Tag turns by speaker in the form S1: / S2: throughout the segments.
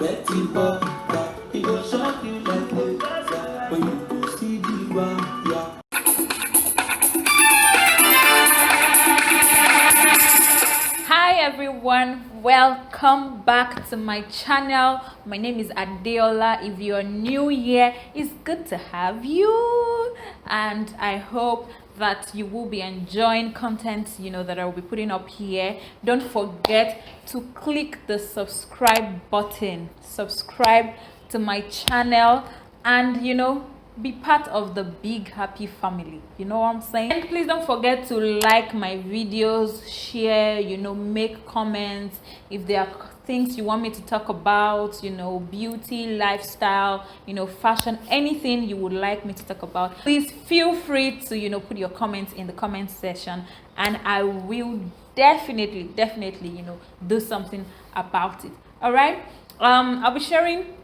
S1: Betty Butter, it will shock you like this when you see the one, yeah.
S2: Hi everyone, welcome back to my channel. My name is Adeola. If you're new here, it's good to have you, and I hope that you will be enjoying content that I will be putting up here. Don't forget to click the subscribe button, subscribe to my channel, and be part of the big happy family. You know what I'm saying? And please don't forget to like my videos, share, make comments if there are things you want me to talk about, beauty, lifestyle, fashion, anything you would like me to talk about. Please feel free to put your comments in the comment section, and I will definitely do something about it. All right, I'll be sharing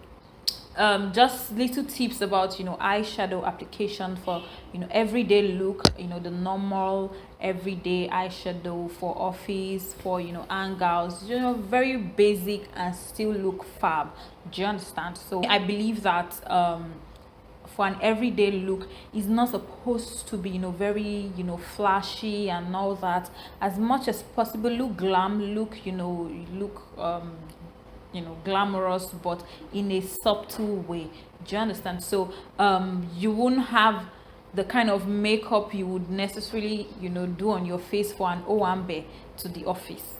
S2: just little tips about eyeshadow application for everyday look, the normal everyday eyeshadow for office, for hangouts, very basic and still look fab. Do you understand? So I believe that for an everyday look is not supposed to be very flashy and all that. As much as possible, look glam, look glamorous, but in a subtle way. Do you understand? So you won't have the kind of makeup you would necessarily do on your face for an owambe to the office.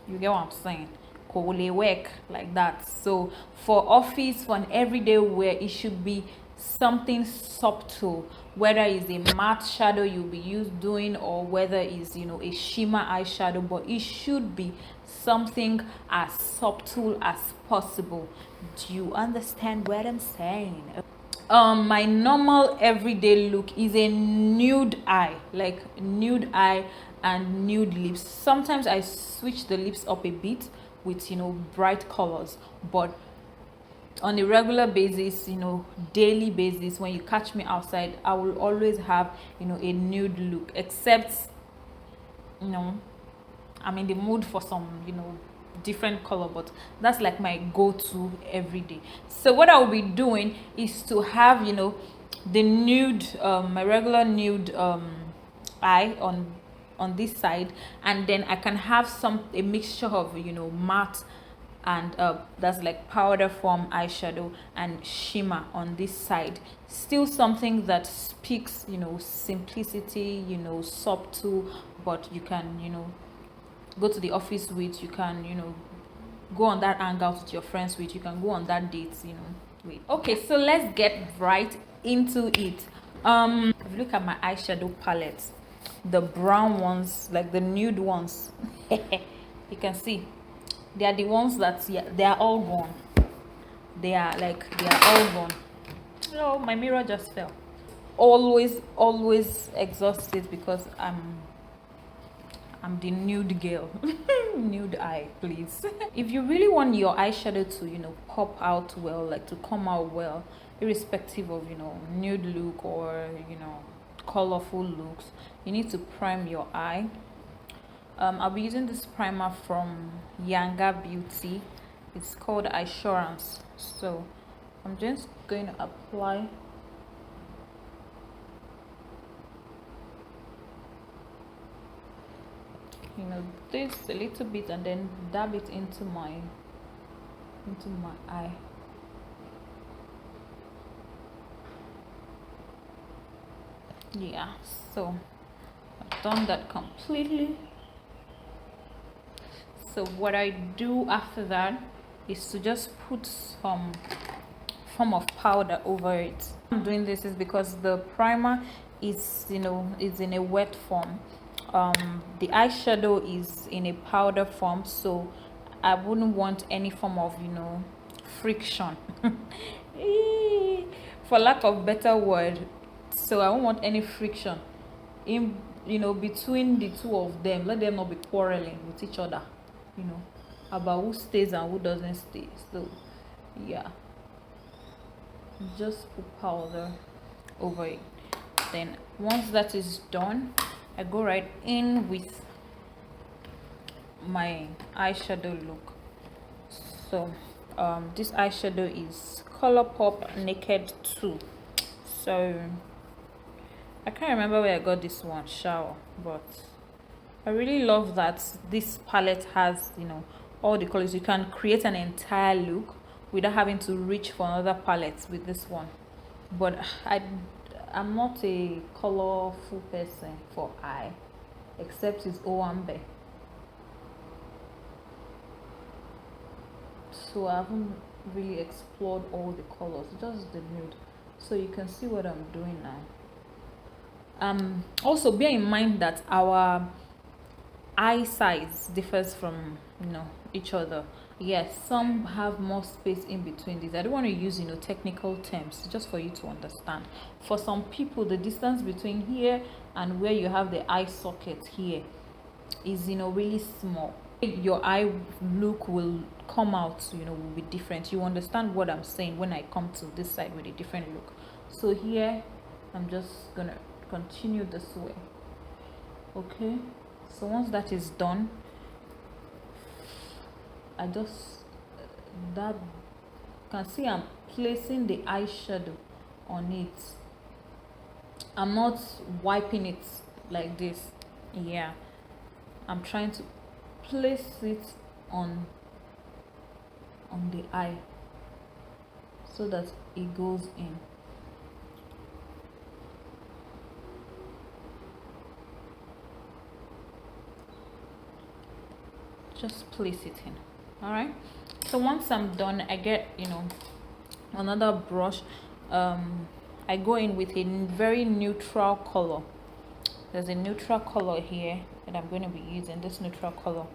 S2: You get what I'm saying? Kowole work like that. So for office, for an everyday wear, it should be something subtle, whether it's a matte shadow you'll be doing, or whether it's a shimmer eyeshadow, but it should be something as subtle as possible. Do you understand what I'm saying? My normal everyday look is a nude eye, like nude eye and nude lips. Sometimes I switch the lips up a bit with bright colors, but on a regular basis, daily basis, when you catch me outside, I will always have a nude look, except I'm in the mood for some different color, but that's like my go-to every day. So what I will be doing is to have the nude, my regular nude eye on this side, and then I can have a mixture of matte and that's like powder form eyeshadow and shimmer on this side. Still something that speaks simplicity, subtle, but you can go to the office with, you can go on that hangout with your friends with, you can go on that date with. Okay, so let's get right into it. If you look at my eyeshadow palette, the brown ones, like the nude ones, you can see they are the ones that they are all gone. They are all gone. Oh, my mirror just fell. Always exhausted because I'm the nude girl. Nude eye, please. If you really want your eyeshadow to pop out well, like to come out well, irrespective of nude look or colorful looks, you need to prime your eye. I'll be using this primer from Yanga Beauty. It's called Eyessurance. So I'm just going to apply this a little bit, and then dab it into my eye. Yeah, so I've done that completely. So what I do after that is to just put some form of powder over it. I'm doing this is because the primer is is in a wet form. The eyeshadow is in a powder form, so I wouldn't want any form of friction for lack of better word. So I don't want any friction in between the two of them. Let them not be quarreling with each other about who stays and who doesn't stay. So yeah, just put powder over it. Then once that is done, I go right in with my eyeshadow look. So This eyeshadow is ColourPop Naked 2. So I can't remember where I got this one, shower, but I really love that this palette has, you know, all the colors. You can create an entire look without having to reach for another palette with this one. But I'm not a colorful person for eye, except it's Owambe. So I haven't really explored all the colors, just the nude. So you can see what I'm doing now. Also bear in mind that our eye size differs from, you know, each other. Yes, some have more space in between these. I don't want to use, you know, technical terms, just for you to understand. For some people, the distance between here and where you have the eye socket here is, you know, really small. Your eye look will come out, you know, will be different. You understand what I'm saying when I come to this side with a different look. So here I'm just gonna continue this way. Okay, so once that is done, I just that can see I'm placing the eyeshadow on it. I'm not wiping it like this. Yeah, I'm trying to place it on the eye so that it goes in. Just place it in. All right, so once I'm done, I get, you know, another brush. I go in with a very neutral color. There's a neutral color here that I'm going to be using, this neutral color,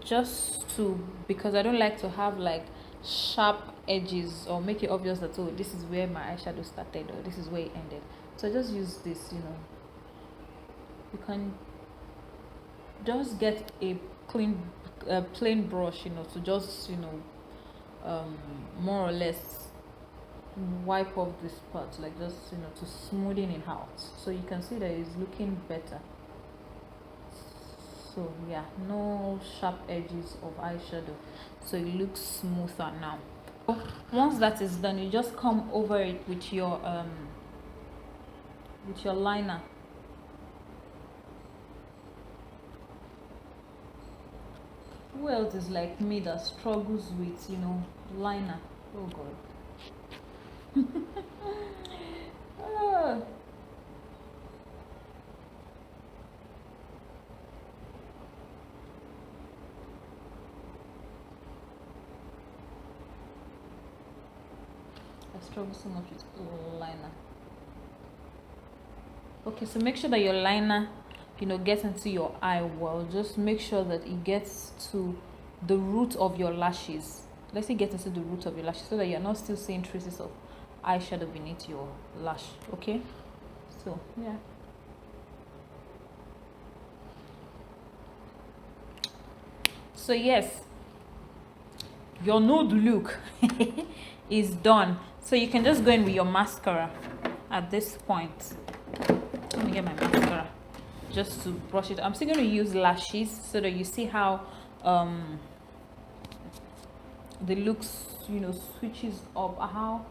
S2: just to, because I don't like to have like sharp edges or make it obvious that, oh, this is where my eyeshadow started or this is where it ended. So I just use this, you know. You can just get a clean plain brush, you know, to just, you know, more or less wipe off this part, like just, you know, to smoothen it out, so you can see that it's looking better. So yeah, no sharp edges of eyeshadow, so it looks smoother now. Once that is done, you just come over it with your liner. Who else is like me that struggles with, you know, liner? Oh god. Ah. I struggle so much with liner. Okay, so make sure that your liner, you know, gets into your eye well. Just make sure that it gets to the root of your lashes. Let's say get into the root of your lashes, so that you're not still seeing traces of eyeshadow beneath your lash. Okay, so yeah. So yes, your nude look is done. So you can just go in with your mascara at this point. Let me get my mascara just to brush it. I'm still going to use lashes so that you see how the looks, you know, switches up. How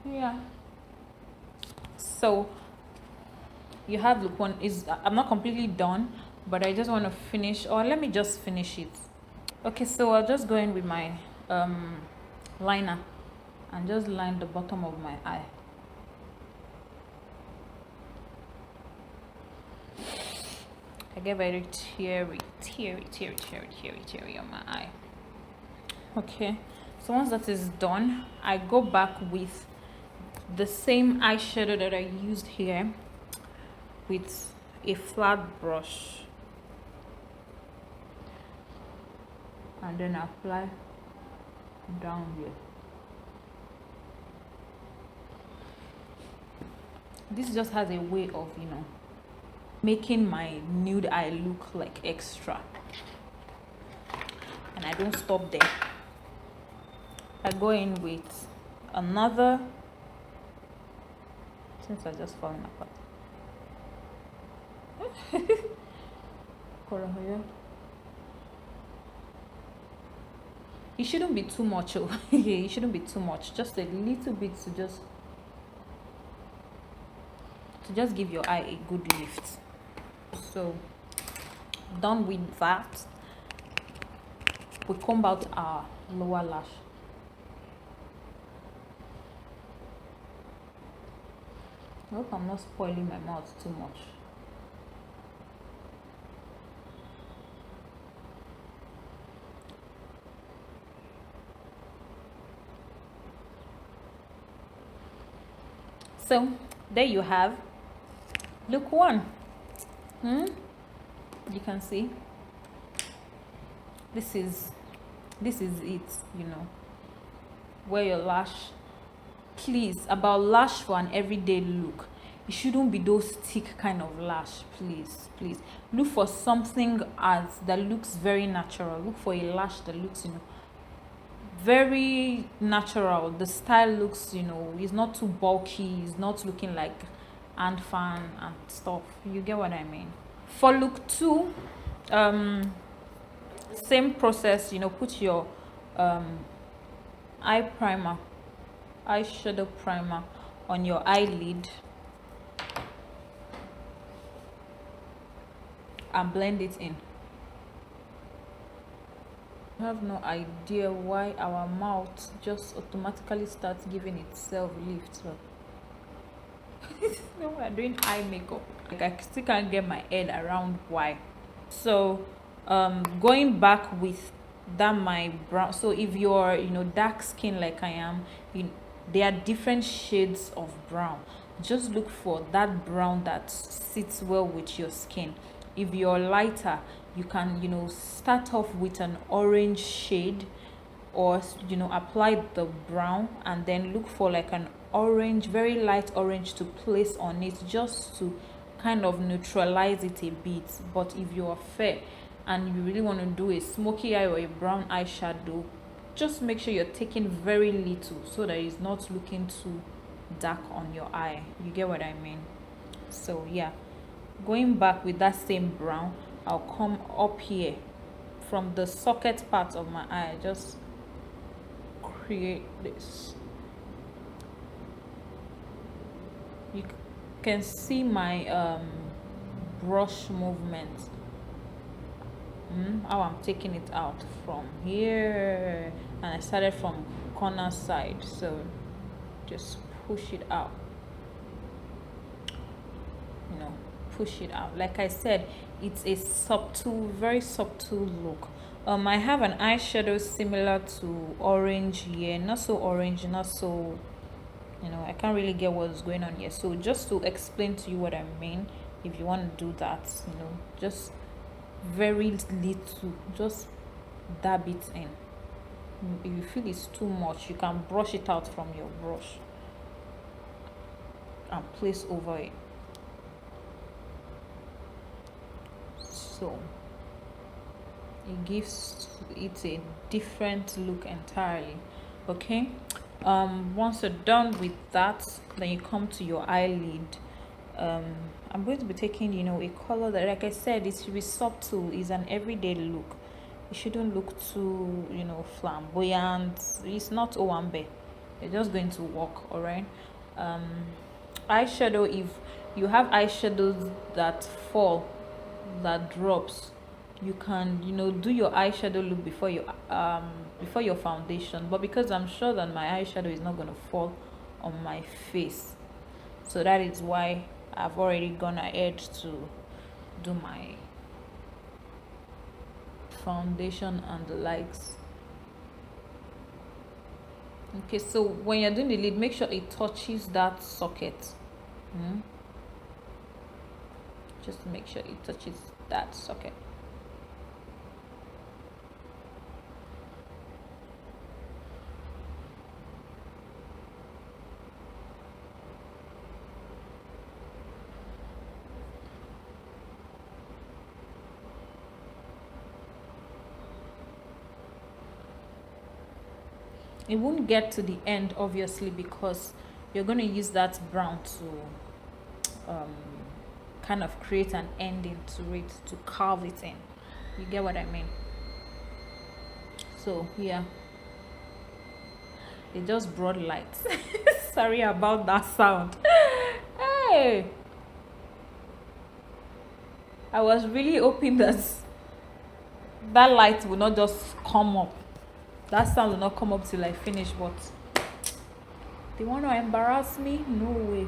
S2: yeah. So you have look one is, I'm not completely done, but I just want to finish, or let me just finish it. Okay, so I'll just go in with my liner and just line the bottom of my eye. I get very teary on my eye. Okay, so once that is done, I go back with the same eyeshadow that I used here with a flat brush, and then apply down here. This just has a way of, you know, making my nude eye look like extra, and I don't stop there. I go in with another, since I just falling apart, Color here. It shouldn't be too much. Oh, it shouldn't be too much. Just a little bit to just give your eye a good lift. So done with that, we comb out our lower lash. I hope I'm not spoiling my mouth too much. So there you have look one. You can see this is it, you know. Wear your lash. Please, about lash for an everyday look, it shouldn't be those thick kind of lash. Please look for something that looks very natural. Look for a lash that looks, you know, very natural. The style looks, you know, it's not too bulky, it's not looking like ant fan and stuff. You get what I mean? For look 2, same process, you know. Put your eyeshadow primer on your eyelid and blend it in. I have no idea why our mouth just automatically starts giving itself lift. No, we're doing eye makeup. Like, I still can't get my head around why. So going back with that my brown. So if you're, you know, dark skin like I am, there are different shades of brown. Just look for that brown that sits well with your skin. If you're lighter, you can, you know, start off with an orange shade, or, you know, apply the brown and then look for like an orange, very light orange, to place on it, just to kind of neutralize it a bit. But if you're fair and you really want to do a smoky eye or a brown eyeshadow, just make sure you're taking very little so that it's not looking too dark on your eye. You get what I mean? So yeah, going back with that same brown, I'll come up here from the socket part of my eye, just create this. You can see my brush movement, how I'm taking it out from here, and I started from corner side, so just push it out, you know, push it out. Like I said, it's a subtle, very subtle look. I have an eyeshadow similar to orange here, not so orange, not so, you know, I can't really get what's going on here. So just to explain to you what I mean, if you want to do that, you know, just very little, just dab it in. If you feel it's too much, you can brush it out from your brush and place over it. So it gives it a different look entirely. Okay, once you're done with that, then you come to your eyelid. I'm going to be taking, you know, a color that, like I said, it should be subtle, is an everyday look. It shouldn't look too, you know, flamboyant. It's not owambe. You're just going to walk. All right. Eyeshadow, if you have eyeshadows that fall, that drops, you can, you know, do your eyeshadow look before your foundation. But because I'm sure that my eyeshadow is not going to fall on my face, so that is why I've already gone ahead to do my foundation and the likes. Okay, so when you're doing the lid, make sure it touches that socket. Just to make sure it touches that socket. It won't get to the end, obviously, because you're going to use that brown to kind of create an ending to it, to carve it in. You get what I mean? So yeah, it just brought light. Sorry about that sound. Hey, I was really hoping that that light will not just come up, that sound will not come up till I finish, but they want to embarrass me? No way.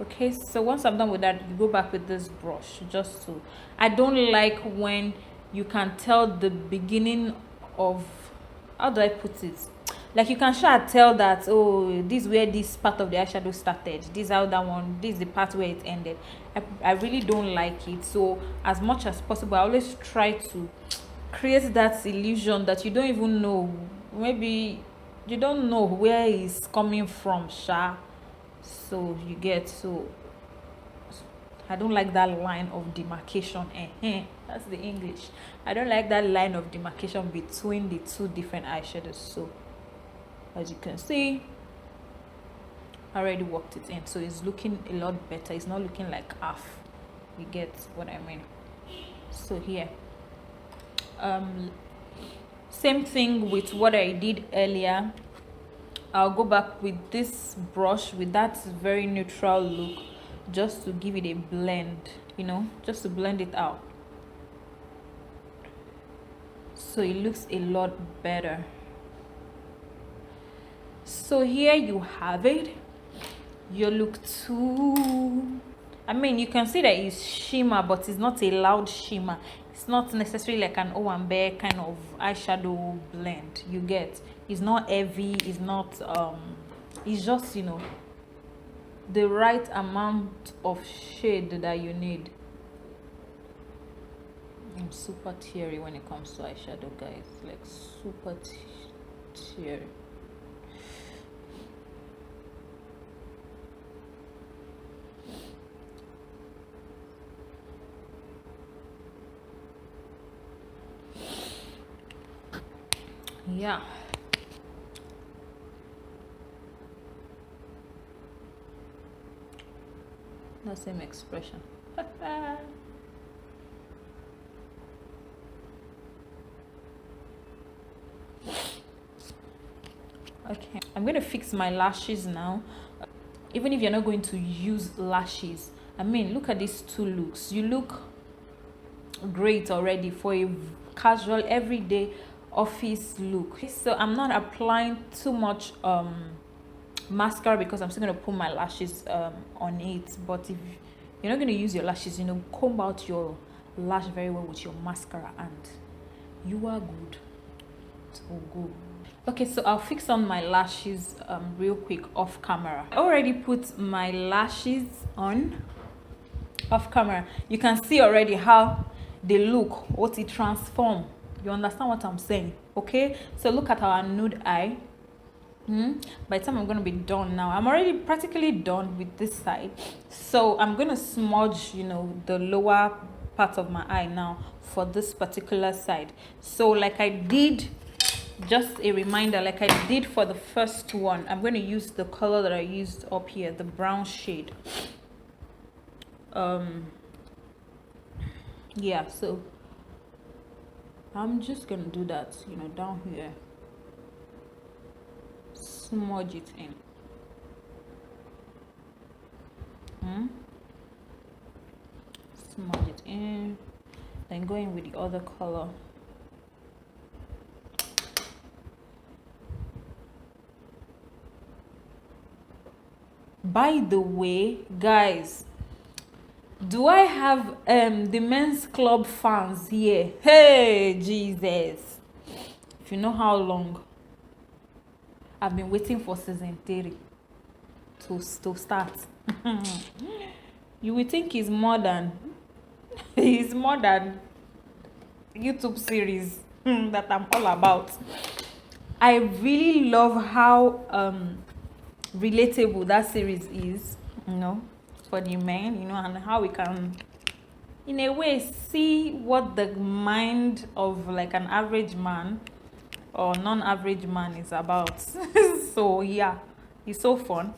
S2: Okay, so once I'm done with that, you go back with this brush just to, I don't like when you can tell the beginning of, how do I put it, like you can tell that, oh, this is where this part of the eyeshadow started, this is how that one, this is the part where it ended. I really don't like it. So as much as possible, I always try to create that illusion that you don't even know, maybe you don't know where it's coming from, so you get, so I don't like that line of demarcation. That's the English. I don't like that line of demarcation between the two different eyeshadows. So as you can see, I already worked it in, so it's looking a lot better. It's not looking like half. You get what I mean? So here, same thing with what I did earlier. I'll go back with this brush with that very neutral look, just to give it a blend, you know, just to blend it out so it looks a lot better. So here you have it, your look 2. I mean, you can see that it's shimmer, but it's not a loud shimmer. It's not necessarily like an Owambe kind of eyeshadow blend. You get, it's not heavy, it's not it's just, you know, the right amount of shade that you need. I'm super teary when it comes to eyeshadow, guys, like super teary. Yeah, the same expression. Okay, I'm going to fix my lashes now. Even if you're not going to use lashes, I mean, look at these two looks. You look great already for a casual everyday office look. So I'm not applying too much mascara because I'm still going to put my lashes on it. But if you're not going to use your lashes, you know, comb out your lash very well with your mascara and you are good to go. Okay, so I'll fix on my lashes real quick off camera. I already put my lashes on off camera. You can see already how they look, what it transform. You understand what I'm saying? Okay, so look at our nude eye. By the time I'm going to be done now, I'm already practically done with this side, so I'm going to smudge, you know, the lower part of my eye now for this particular side. So like I did, just a reminder, like I did for the first one, I'm going to use the color that I used up here, the brown shade. Yeah, so I'm just gonna do that, you know, down here, smudge it in. Smudge it in, then go in with the other color. By the way, guys, do I have the men's club fans here? Hey, Jesus. If you know how long I've been waiting for season 3 to start. You would think it's more than it's more than YouTube series that I'm all about. I really love how relatable that series is, you know, for the men, you know, and how we can in a way see what the mind of like an average man or non-average man is about. So yeah, it's so fun.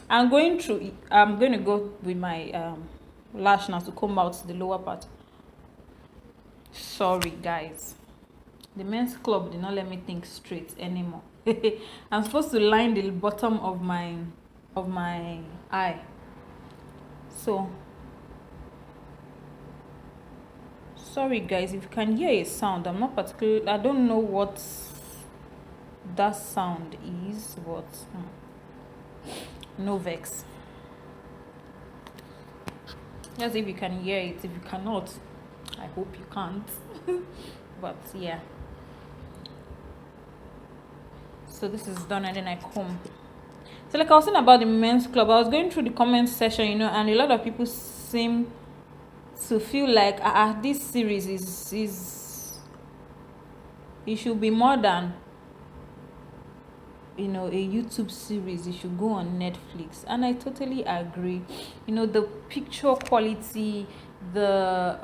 S2: I'm going to go with my lash now to comb out the lower part. Sorry guys, the men's club did not let me think straight anymore. I'm supposed to line the bottom of my eye. So sorry guys if you can hear a sound. I'm not particular, I don't know what that sound is, but no vex. Just if you can hear it. If you cannot, I hope you can't. But yeah, so this is done, and then I comb. So like I was saying about the men's club, I was going through the comment section, you know, and a lot of people seem to feel like this series is it should be more than, you know, a YouTube series. It should go on Netflix, and I totally agree. You know, the picture quality, the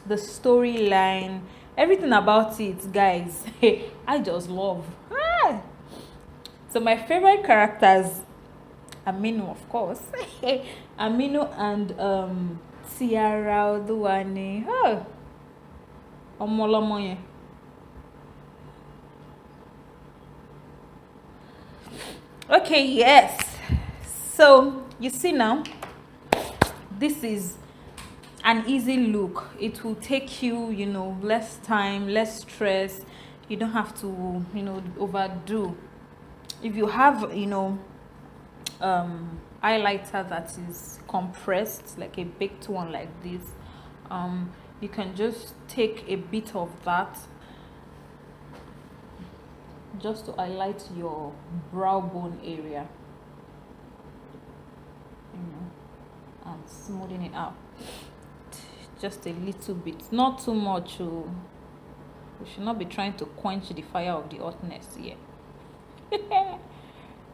S2: storyline, everything about it, guys. I just love. So my favorite characters, Aminu, of course. Aminu and Tiara Duane. Omolomoye. Okay, yes. So you see now, this is an easy look. It will take you, you know, less time, less stress. You don't have to, you know, overdo. If you have, you know, highlighter that is compressed, like a baked one like this, you can just take a bit of that just to highlight your brow bone area, you know, and smoothing it out just a little bit, not too much. We should not be trying to quench the fire of the hotness here.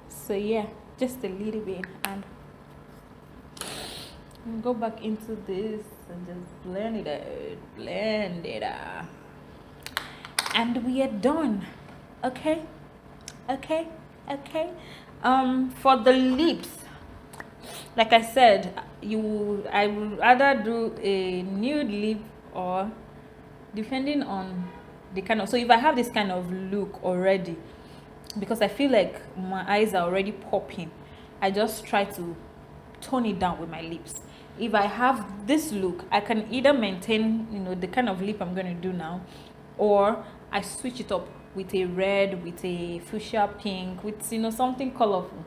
S2: So yeah, just a little bit, and go back into this and just blend it out, and we are done. Okay. For the lips, like I said, I would rather do a nude lip, or depending on the kind of, so if I have this kind of look already, because I feel like my eyes are already popping, I just try to tone it down with my lips. If I have this look, I can either maintain, you know, the kind of lip I'm going to do now, or I switch it up with a red, with a fuchsia pink, with, you know, something colorful.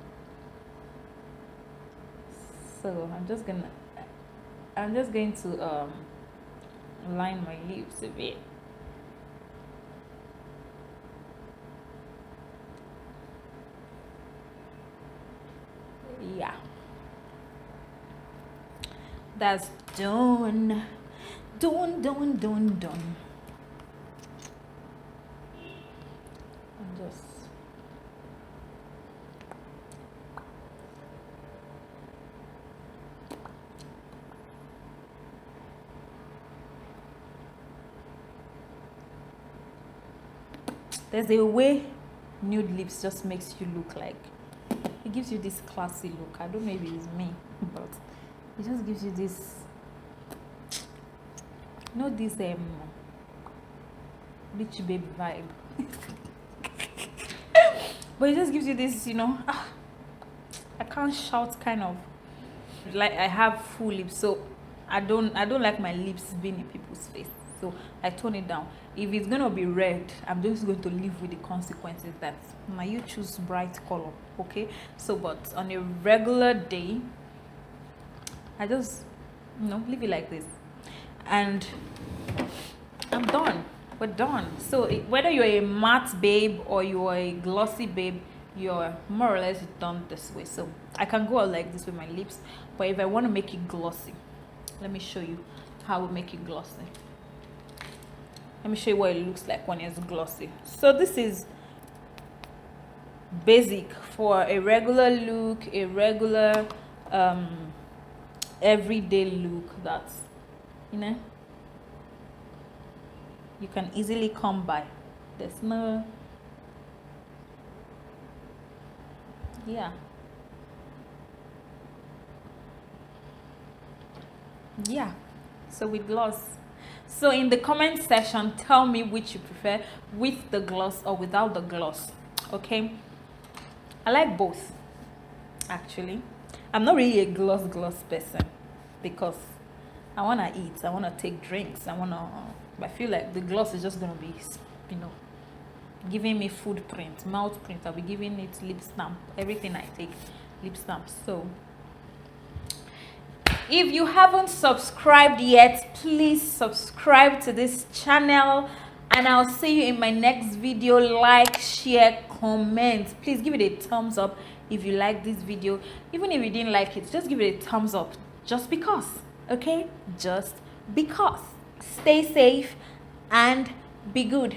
S2: So I'm just going to line my lips a bit. Yeah, that's done. And just there's a way nude lips just makes you look like, it gives you this classy look. I don't know if it's me, but it just gives you this, you know, this rich baby vibe. But it just gives you this, you know, I can't shout kind of, like I have full lips, so I don't like my lips being in people's face, so I tone it down. If it's gonna be red, I'm just going to live with the consequences. That now you choose bright color, okay? So but on a regular day, I just, you know, leave it like this, and I'm done. We're done. So whether you're a matte babe or you're a glossy babe, you're more or less done this way. So I can go out like this with my lips, but if I want to make it glossy, let me show you how we make it glossy. Let me show you what it looks like when it's glossy. So this is basic for a regular look, a regular everyday look that's, you know, you can easily come by. There's no, yeah, Yeah, so with gloss. So in the comment section, tell me which you prefer, with the gloss or without the gloss. Okay, I like both actually. I'm not really a gloss person because I want to eat, I want to take drinks, I feel like the gloss is just going to be, you know, giving me footprint, mouth print. I'll be giving it lip stamp. Everything I take, lip stamp. So if you haven't subscribed yet, please subscribe to this channel, and I'll see you in my next video. Like, share, comment. Please give it a thumbs up if you like this video. Even if you didn't like it, just give it a thumbs up, just because. Okay, just because. Stay safe and be good.